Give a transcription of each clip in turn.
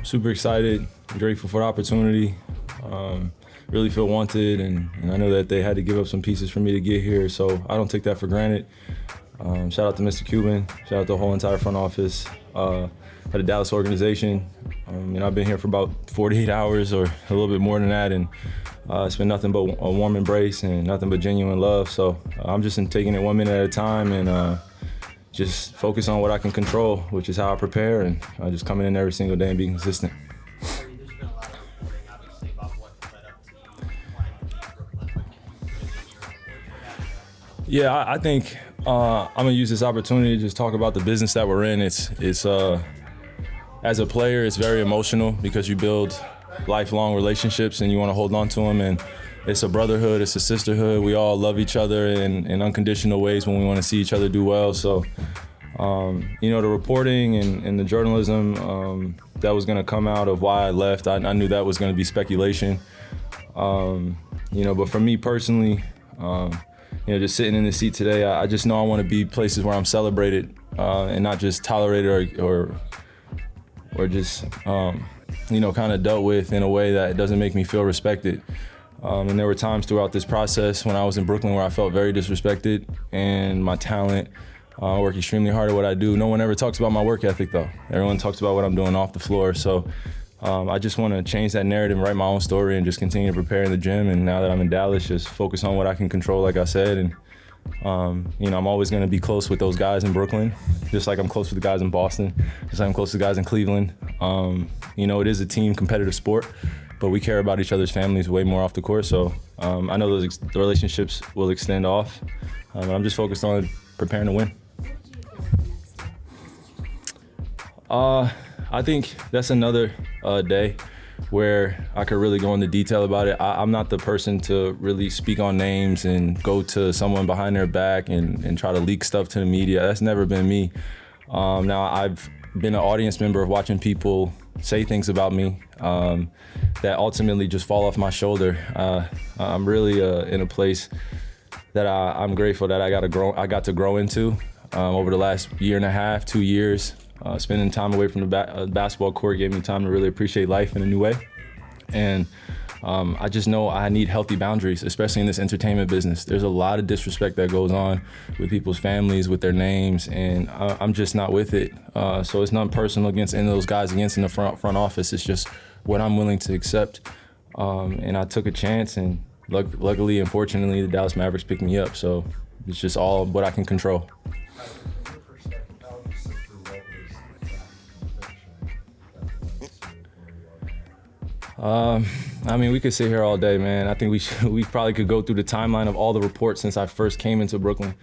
Super excited, grateful for the opportunity. Really feel wanted, and I know that they had to give up some pieces for me to get here, so I don't take that for granted. Shout out to Mr. Cuban, shout out to the whole entire front office, at the Dallas organization. I've been here for about 48 hours or a little bit more than that, and it's been nothing but a warm embrace and nothing but genuine love. So I'm just taking it 1 minute at a time and just focus on what I can control, which is how I prepare, and just coming in every single day and being consistent. Yeah, I think I'm gonna use this opportunity to just talk about the business that we're in. It's as a player, it's very emotional because you build lifelong relationships and you want to hold on to them. And it's a brotherhood, it's a sisterhood. We all love each other in unconditional ways when we want to see each other do well. So, the reporting and the journalism that was going to come out of why I left, I knew that was going to be speculation. But for me personally, just sitting in the seat today, I just know I want to be places where I'm celebrated and not just tolerated or just, kind of dealt with in a way that doesn't make me feel respected. And there were times throughout this process when I was in Brooklyn where I felt very disrespected, and my talent, I work extremely hard at what I do. No one ever talks about my work ethic though. Everyone talks about what I'm doing off the floor. So I just want to change that narrative and write my own story and just continue to prepare in the gym. And now that I'm in Dallas, just focus on what I can control, like I said. And I'm always going to be close with those guys in Brooklyn, just like I'm close with the guys in Boston, just like I'm close to the guys in Cleveland. It is a team competitive sport, but we care about each other's families way more off the court. So I know the relationships will extend off. I'm just focused on preparing to win. I think that's another day where I could really go into detail about it. I'm not the person to really speak on names and go to someone behind their back and try to leak stuff to the media. That's never been me. Now, I've been an audience member of watching people say things about me that ultimately just fall off my shoulder. I'm really in a place that I'm grateful that I got to grow into over the last year and a half, 2 years. Spending time away from the basketball court gave me time to really appreciate life in a new way. And I just know I need healthy boundaries, especially in this entertainment business. There's a lot of disrespect that goes on with people's families, with their names, and I'm just not with it. So it's not personal against any of those guys in the front office. It's just what I'm willing to accept. And I took a chance, and luckily and fortunately, the Dallas Mavericks picked me up. So it's just all what I can control. We could sit here all day, man. I think we probably could go through the timeline of all the reports since I first came into Brooklyn.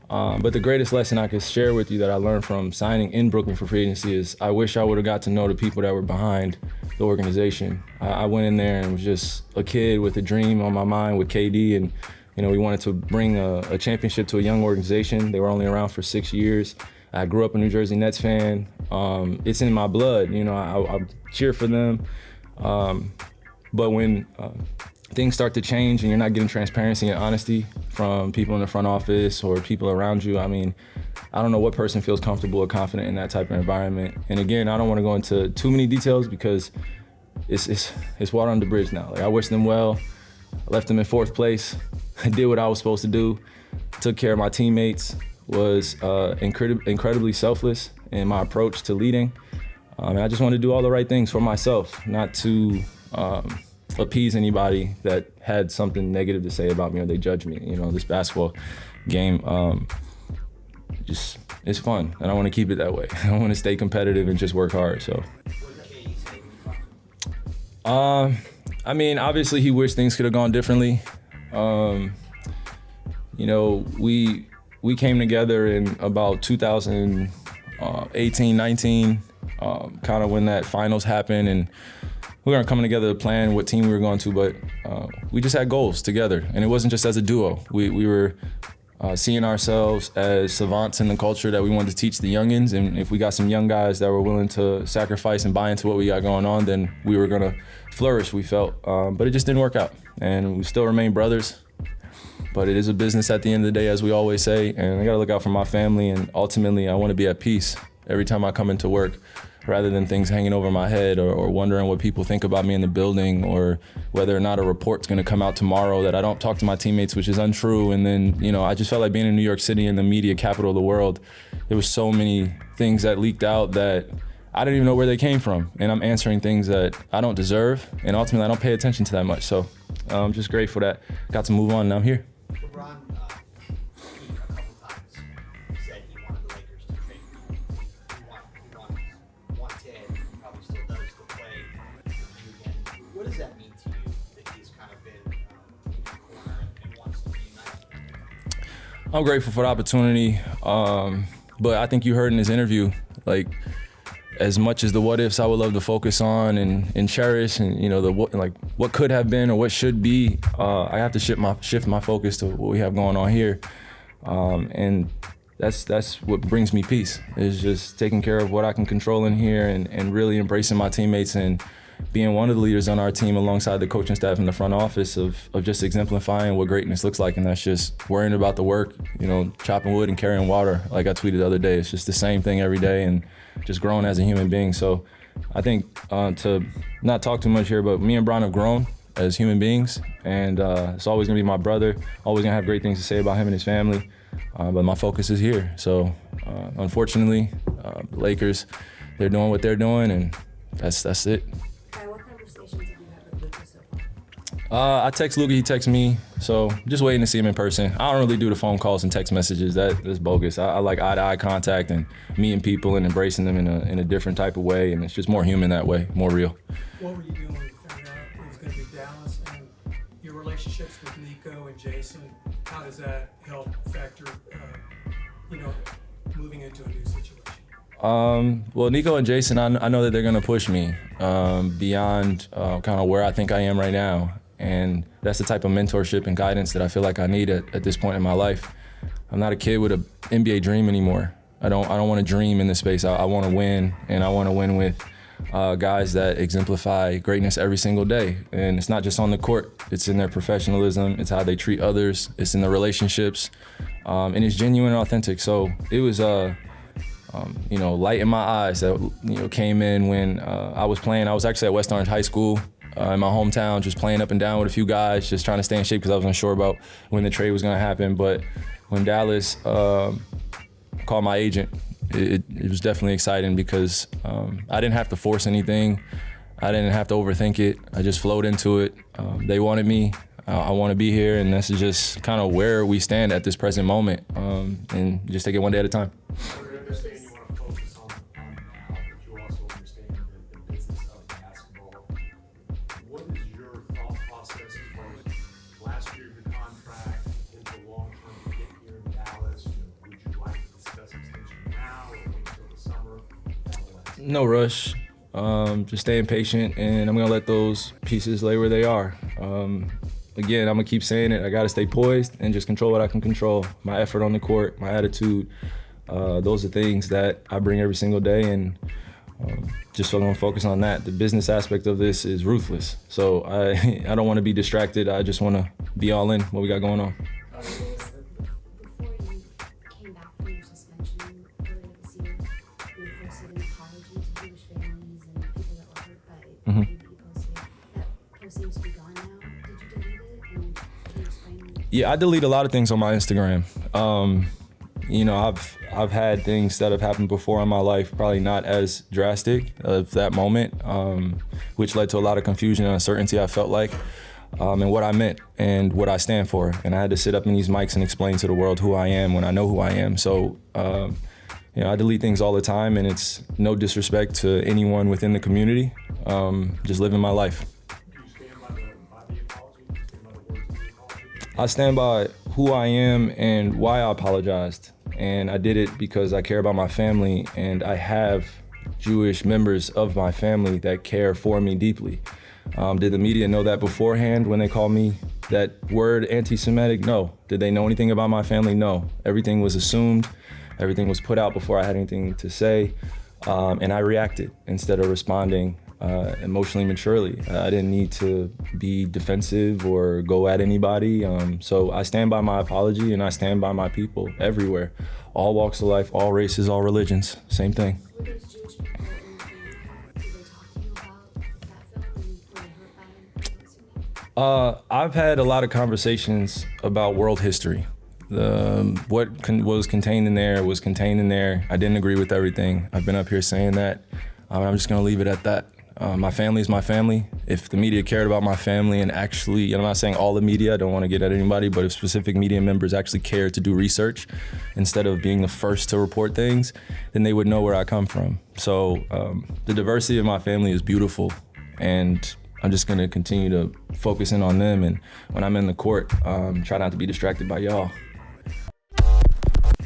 But the greatest lesson I could share with you that I learned from signing in Brooklyn for free agency is I wish I would have got to know the people that were behind the organization. I went in there and was just a kid with a dream on my mind with KD, and we wanted to bring a championship to a young organization. They were only around for 6 years. I grew up a New Jersey Nets fan. It's in my blood. I cheer for them. But when things start to change and you're not getting transparency and honesty from people in the front office or people around you, I don't know what person feels comfortable or confident in that type of environment. And again, I don't want to go into too many details because it's water under the bridge now. I wish them well. I left them in 4th place. I did what I was supposed to do. Took care of my teammates. Was incredibly selfless in my approach to leading. And I just want to do all the right things for myself, not to appease anybody that had something negative to say about me or they judge me. This basketball game, it's fun, and I want to keep it that way. I want to stay competitive and just work hard. So, obviously he wished things could have gone differently. We came together in about 2018, 19. Kind of when that finals happened, and we weren't coming together to plan what team we were going to, but we just had goals together, and it wasn't just as a duo. We were seeing ourselves as savants in the culture that we wanted to teach the youngins, and if we got some young guys that were willing to sacrifice and buy into what we got going on, then we were gonna flourish, we felt. But it just didn't work out, and we still remain brothers. But it is a business at the end of the day, as we always say, and I gotta look out for my family, and ultimately I wanna be at peace. every time I come into work, rather than things hanging over my head or wondering what people think about me in the building, or whether or not a report's gonna come out tomorrow that I don't talk to my teammates, which is untrue. And then, I just felt like being in New York City, in the media capital of the world, there was so many things that leaked out that I didn't even know where they came from. And I'm answering things that I don't deserve, and ultimately I don't pay attention to that much. So I'm just grateful that I got to move on and I'm here. LeBron, a couple times said he wanted the Lakers to trade for you. He wanted, probably still does, to play with you again. What does that mean to you that he's kind of been in your corner and wants to reunite? I'm grateful for the opportunity, but I think you heard in his interview, like, as much as the what ifs I would love to focus on and cherish, and what could have been or what should be, I have to shift my focus to what we have going on here, and that's what brings me peace. Is just taking care of what I can control in here and really embracing my teammates and being one of the leaders on our team alongside the coaching staff in the front office of just exemplifying what greatness looks like. And that's just worrying about the work, chopping wood and carrying water. Like I tweeted the other day, it's just the same thing every day and just growing as a human being. So I think to not talk too much here, but me and Bron have grown as human beings, and it's always gonna be my brother, always gonna have great things to say about him and his family, but my focus is here. So unfortunately, the Lakers, they're doing what they're doing, and that's it. What conversations have you had with Luka so far? I text Luka, he texts me, so just waiting to see him in person. I don't really do the phone calls and text messages. That's bogus. I like eye-to-eye contact and meeting people and embracing them in a different type of way, and it's just more human that way, more real. What were you doing when you found out it was going to be Dallas, and your relationships with Nico and Jason? How does that help factor, moving into a new situation? Well, Nico and Jason, I know that they're gonna push me beyond kind of where I think I am right now, and that's the type of mentorship and guidance that I feel like I need at this point in my life. I'm not a kid with an NBA dream anymore. I don't want to dream in this space. I want to win, and I want to win with guys that exemplify greatness every single day. And it's not just on the court. It's in their professionalism. It's how they treat others. It's in the relationships, and it's genuine and authentic. So it was light in my eyes that came in when I was playing. I was actually at West Orange High School in my hometown, just playing up and down with a few guys, just trying to stay in shape because I was unsure about when the trade was going to happen. But when Dallas called my agent, it was definitely exciting because I didn't have to force anything. I didn't have to overthink it. I just flowed into it. They wanted me. I want to be here, and this is just kind of where we stand at this present moment, and just take it one day at a time. I understand you want to focus on now, but you also understand the business of basketball. What is your thought process as far as last year of your contract, into long-term to get here in Dallas? Would you like to discuss extension now or wait until the summer? No rush. Just staying patient, and I'm gonna let those pieces lay where they are. Again, I'm gonna keep saying it. I gotta stay poised and just control what I can control. My effort on the court, my attitude. Those are things that I bring every single day, and just so I'm gonna focus on that. The business aspect of this is ruthless. So I don't wanna be distracted. I just wanna be all in what we got going on. Before you came back from your suspension earlier this year, you posted an apology to Jewish families and people that were hurt by what you posted. That post seems to be gone now. Did you delete it? And can you explain? Yeah, I delete a lot of things on my Instagram. I've had things that have happened before in my life, probably not as drastic of that moment, which led to a lot of confusion and uncertainty, I felt like, and what I meant and what I stand for. And I had to sit up in these mics and explain to the world who I am when I know who I am. So, I delete things all the time, and it's no disrespect to anyone within the community, just living my life. Do you stand by the apology? Do you stand by the words of the apology? I stand by who I am and why I apologized. And I did it because I care about my family, and I have Jewish members of my family that care for me deeply. Did the media know that beforehand when they called me that word anti-Semitic? No. Did they know anything about my family? No. Everything was assumed. Everything was put out before I had anything to say. And I reacted instead of responding emotionally maturely. I didn't need to be defensive or go at anybody. So I stand by my apology and I stand by my people everywhere. All walks of life, all races, all religions, same thing. Were those Jewish people in the family, did they talk to you about that film and were they hurt by it? I've had a lot of conversations about world history. What was contained in there was contained in there. I didn't agree with everything. I've been up here saying that. I'm just gonna leave it at that. My family is my family. If the media cared about my family and actually, I'm not saying all the media, I don't want to get at anybody, but if specific media members actually cared to do research instead of being the first to report things, then they would know where I come from. So the diversity of my family is beautiful, and I'm just gonna continue to focus in on them, and when I'm in the court, try not to be distracted by y'all.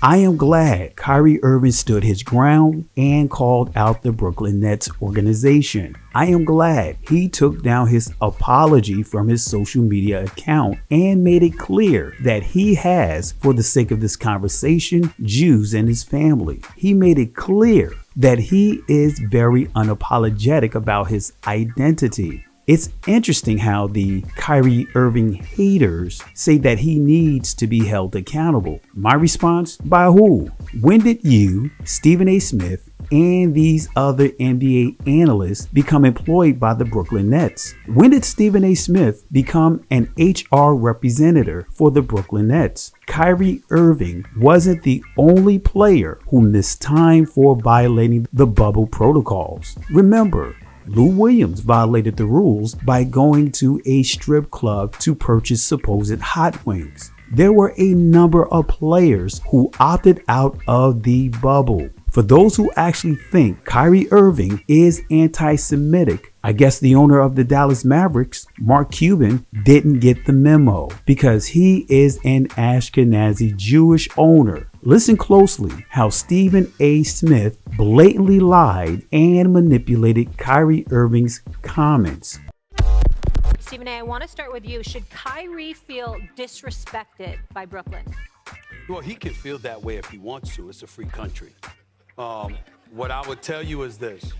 I am glad Kyrie Irving stood his ground and called out the Brooklyn Nets organization. I am glad he took down his apology from his social media account and made it clear that he has, for the sake of this conversation, Jews in his family. He made it clear that he is very unapologetic about his identity. It's interesting how the Kyrie Irving haters say that he needs to be held accountable. My response? By who? When did you, Stephen A. Smith, and these other NBA analysts become employed by the Brooklyn Nets? When did Stephen A. Smith become an HR representative for the Brooklyn Nets? Kyrie Irving wasn't the only player who missed time for violating the bubble protocols. Remember, Lou Williams violated the rules by going to a strip club to purchase supposed hot wings. There were a number of players who opted out of the bubble. For those who actually think Kyrie Irving is anti-Semitic, I guess the owner of the Dallas Mavericks, Mark Cuban, didn't get the memo because he is an Ashkenazi Jewish owner. Listen closely how Stephen A. Smith blatantly lied and manipulated Kyrie Irving's comments. Stephen A., I want to start with you. Should Kyrie feel disrespected by Brooklyn? Well, he can feel that way if he wants to. It's a free country. What I would tell you is this.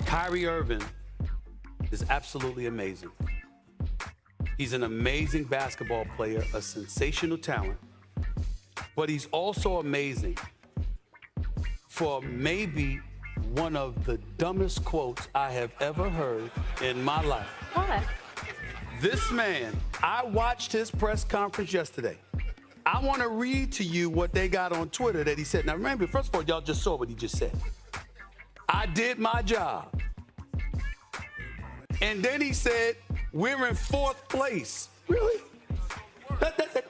Kyrie Irving is absolutely amazing. He's an amazing basketball player, a sensational talent, but he's also amazing for maybe one of the dumbest quotes I have ever heard in my life. What? This man, I watched his press conference yesterday. I want to read to you what they got on Twitter that he said. Now remember, first of all, y'all just saw what he just said. I did my job. And then he said, we're in fourth place. Really?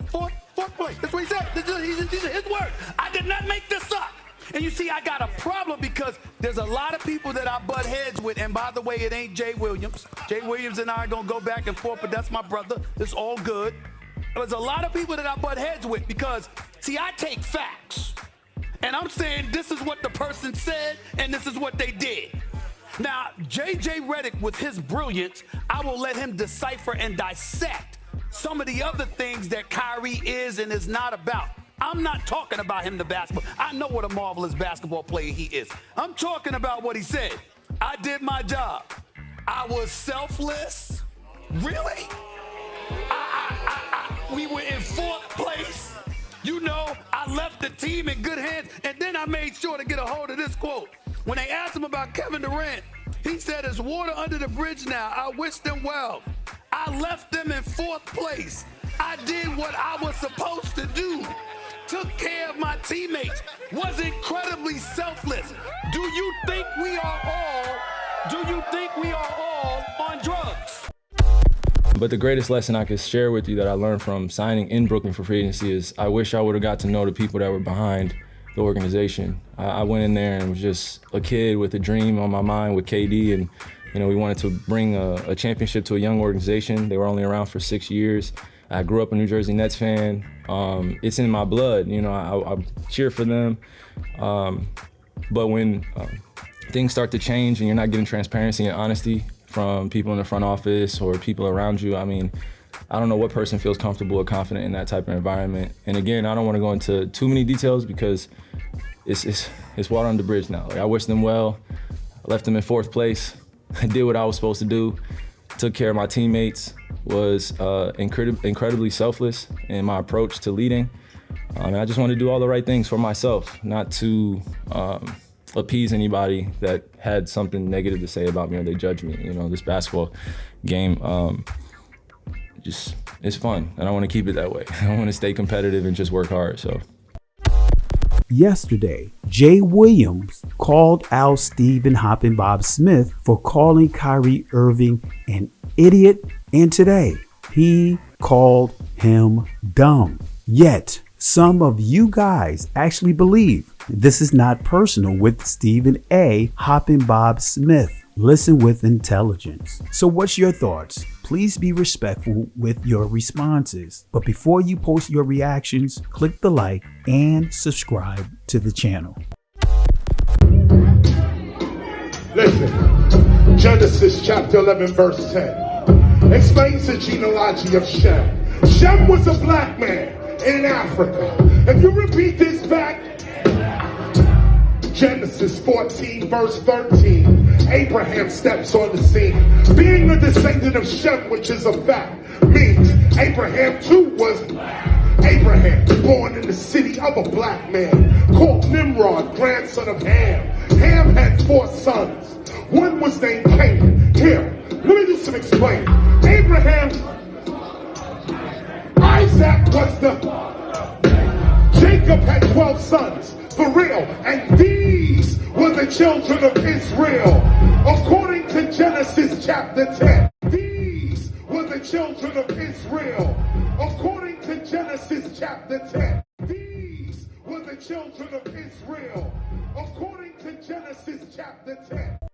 Fourth place. That's what he said. These are his words. I did not make this up. And you see, I got a problem because there's a lot of people that I butt heads with. And by the way, it ain't Jay Williams. Jay Williams and I are going to go back and forth, but that's my brother. It's all good. There's a lot of people that I butt heads with because, see, I take facts. And I'm saying this is what the person said and this is what they did. Now, J.J. Redick, with his brilliance, I will let him decipher and dissect some of the other things that Kyrie is and is not about. I'm not talking about him, the basketball. I know what a marvelous basketball player he is. I'm talking about what he said. I did my job. I was selfless. Really? We were in fourth place. You know, I left the team in good hands, and then I made sure to get a hold of this quote. When they asked him about Kevin Durant, he said, "There's water under the bridge now. I wish them well. I left them in fourth place. I did what I was supposed to do. Took care of my teammates. Was incredibly selfless." Do you think we are all on drugs? But the greatest lesson I could share with you that I learned from signing in Brooklyn for free agency is I wish I would have got to know the people that were behind the organization. I went in there and was just a kid with a dream on my mind with KD, and we wanted to bring a championship to a young organization. They were only around for 6 years. I grew up a New Jersey Nets fan. It's in my blood. I cheer for them. But when things start to change and you're not getting transparency and honesty from people in the front office or people around you, I don't know what person feels comfortable or confident in that type of environment. And again, I don't want to go into too many details because it's water under the bridge now. I wish them well. I left them in fourth place. did what I was supposed to do, took care of my teammates, was incredibly selfless in my approach to leading. And I just wanted to do all the right things for myself, not to appease anybody that had something negative to say about me or they judge me. You know, this basketball game, it's fun, and I want to keep it that way. I want to stay competitive and just work hard, so. Yesterday, Jay Williams called out Stephen Hoppin' Bob Smith for calling Kyrie Irving an idiot, and today he called him dumb. Yet, some of you guys actually believe this is not personal with Stephen A. Hoppin' Bob Smith. Listen with intelligence. So what's your thoughts? Please be respectful with your responses. But before you post your reactions, click the like and subscribe to the channel. Listen, Genesis chapter 11 verse 10 explains the genealogy of Shem. Shem was a black man in Africa. If you repeat this back, Genesis 14 verse 13, Abraham steps on the scene. Being a descendant of Shem, which is a fact, means Abraham too was Abraham, born in the city of a black man called Nimrod, grandson of Ham. Ham had 4 sons. One was named Canaan. Here, let me do some explaining. Abraham, Isaac was Jacob had 12 sons, for real, and these were the children of Israel. According to Genesis chapter 10, these were the children of Israel. According to Genesis chapter 10, these were the children of Israel. According to Genesis chapter 10.